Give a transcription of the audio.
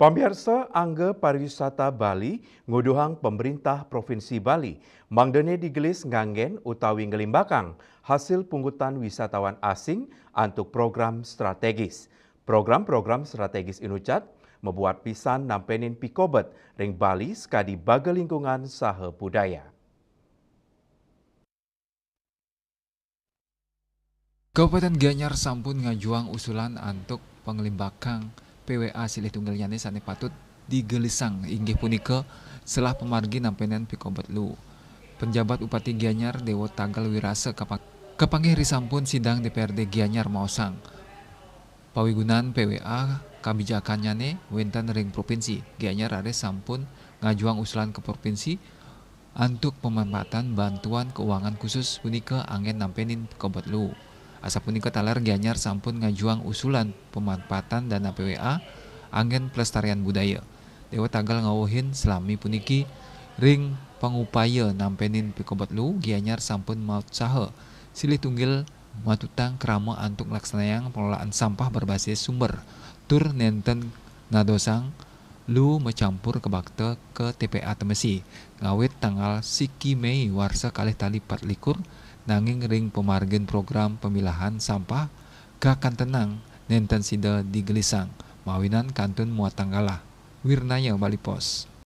Pamirsa Angga Pariwisata Bali nguduhang pemerintah Provinsi Bali mangdene digelis nganggen utawi ngelimbakang hasil pungutan wisatawan asing untuk program strategis. Program-program strategis inucat membuat pisan nampenin pikobet ring Bali skadi baga lingkungan saha budaya. Kabupaten Gianyar sampun ngajuang usulan untuk pengelimbakan PWA silih tunggal yane sane patut digelisang inggih punika selah pemargi nampenan pikobet lu. Penjabat Upati Gianyar Dewo Tanggal Wirase kapanggih risampun sidang DPRD Gianyar maosang. Pawigunan PWA kabijakannya wenten ring provinsi. Gianyar are sampun ngajuang usulan ke provinsi untuk pemanfaatan bantuan keuangan khusus punika angin nampenin pikobet lu. Asa punika talar Gianyar sampun ngajuang usulan pemanfaatan dana PWA angin pelestarian budaya. Dewa Tagal ngawuhin selami puniki ring pangupaya nampenin pikobot lu Gianyar sampun maut saha silih tunggil matutang kerama antuk laksanayang pengelolaan sampah berbasis sumber tur nenten nadosang lu mencampur ke bakte ke TPA Temesi ngawit tanggal siki Mei warsa kalih tali 4 nanging ring pemargen program pemilahan sampah gakan tenang nenten sida digelisang mawinan kantun muat tanggalah Wirnaya Bali Pos.